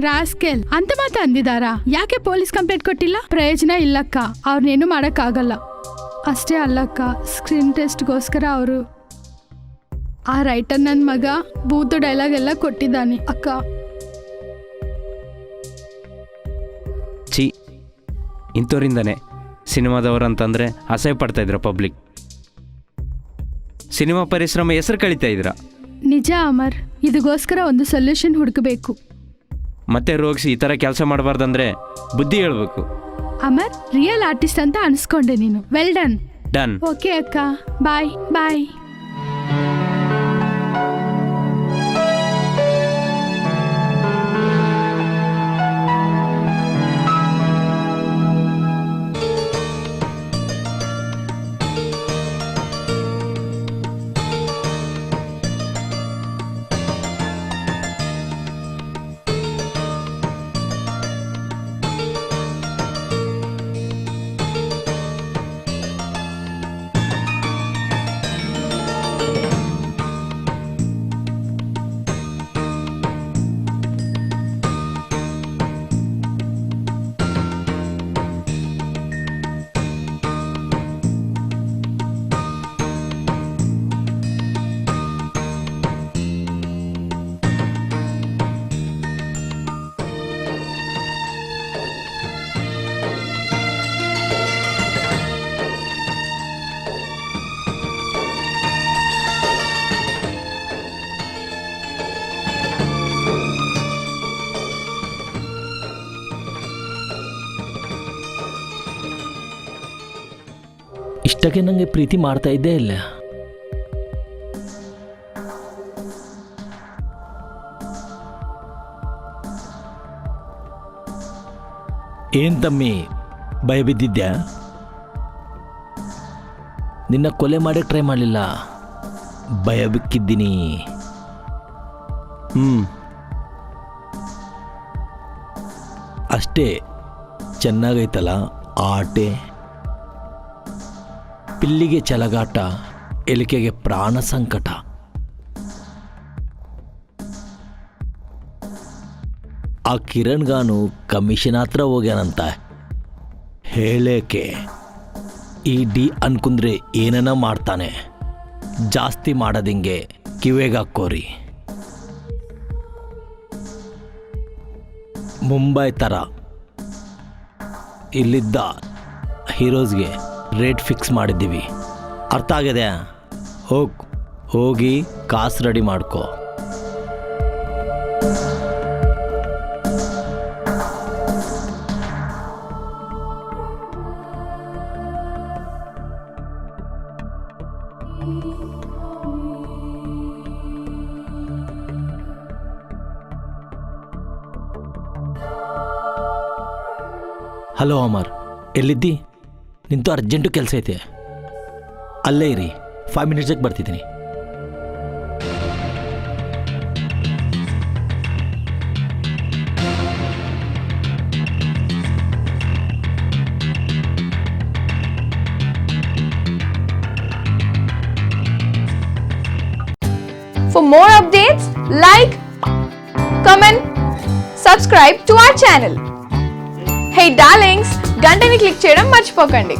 Rascal ಅಂತ ಮಾತ್ರ ಅಂದಿದಾರಾ? ಯಾಕೆ ಪೊಲೀಸ್ ಕಂಪ್ಲೇಂಟ್ ಕೊಟ್ಟಿಲ್ಲ? ಪ್ರಯೋಜನ ಇಲ್ಲಕ್ಕ, ಅವ್ರನ್ನೇನು ಮಾಡಕ್ಕಾಗಲ್ಲ. ಅಷ್ಟೇ ಅಲ್ಲಕ್ಕ, ಸ್ಕ್ರೀನ್ ಟೆಸ್ಟ್ಗೋಸ್ಕರ ಅವರು ಆ ರೈಟರ್ ನನ್ನ ಮಗ ಬೂತು ಡೈಲಾಗ್ ಎಲ್ಲ ಕೊಟ್ಟಿದ್ದಾನೆ ಅಕ್ಕ. ಛೀ, ಇಂಥವ್ರಿಂದನೇ ಸಿನಿಮಾದವರಂತಂದರೆ ಅಸಹ್ಯ ಪಡ್ತಾ ಇದ್ರ ಪಬ್ಲಿಕ್. ಸಿನಿಮಾ ಪರಿಶ್ರಮ ಹೆಸರು ಕಳೀತಾ ಇದ್ರ. ನಿಜ ಅಮರ್, ಇದಕ್ಕೋಸ್ಕರ ಒಂದು ಸೊಲ್ಯೂಷನ್ ಹುಡುಕಬೇಕು. ಮತ್ತೆ ರೋಗಿಸಿ ಈ ಥರ ಕೆಲಸ ಮಾಡಬಾರ್ದಂದ್ರೆ ಬುದ್ಧಿ ಹೇಳ್ಬೇಕು. ಅಮರ್ ರಿಯಲ್ ಆರ್ಟಿಸ್ಟ್ ಅಂತ ಅನ್ಸ್ಕೊಂಡೆ ನೀನು. Well done. ಡನ್. ಓಕೆ ಅಕ್ಕ, ಬಾಯ್ ಬಾಯ್. ಇಷ್ಟಕ್ಕೆ ನನಗೆ ಪ್ರೀತಿ ಮಾಡ್ತಾ ಇದ್ದೇ ಇಲ್ಲ. ಏನ್ ತಮ್ಮಿ, ಭಯ ಬಿದ್ದಿದ್ಯಾ? ನಿನ್ನ ಕೊಲೆ ಮಾಡಕ್ಕೆ ಟ್ರೈ ಮಾಡಲಿಲ್ಲ, ಭಯ ಬಿಕ್ಕಿದ್ದೀನಿ. ಅಷ್ಟೇ. ಚೆನ್ನಾಗೈತಲ್ಲ ಆಟೆ. ಪಿಲ್ಲಿಗೆ ಛಲಗಾಟ, ಎಲಿಕೆಗೆ ಪ್ರಾಣ ಸಂಕಟ. ಆ ಕಿರಣ್ಗಾನು ಕಮಿಷನ್ ಹತ್ರ ಹೋಗ್ಯಾನಂತ ಹೇಳೇಕೆ. ಈ ಡಿ ಅನ್ಕುಂದ್ರೆ ಏನನ ಮಾಡ್ತಾನೆ. ಜಾಸ್ತಿ ಮಾಡೋದಿಂಗೆ ಕಿವೆಗಾಕೋರಿ. ಮುಂಬೈ ಥರ ಇಲ್ಲಿದ್ದ ಹೀರೋಸ್ಗೆ ರೇಟ್ ಫಿಕ್ಸ್ ಮಾಡಿದ್ದೀವಿ. ಅರ್ಥ ಆಗಿದೆ? ಹೋಗಿ ಕಾಸು ರೆಡಿ ಮಾಡ್ಕೋ. ಹಲೋ ಅಮರ್, ಎಲ್ಲಿದ್ದಿ? ನಿಂತು ಅರ್ಜೆಂಟು ಕೆಲಸ ಐತೆ. ಅಲ್ಲೇ ಇರಿ, 5 ಮಿನಿಟ್ಸಿಗೆ ಬರ್ತಿದ್ದೀನಿ. For more updates, like, comment, subscribe to our channel. Hey darlings, గంటని click చేయడం మర్చిపోకండి.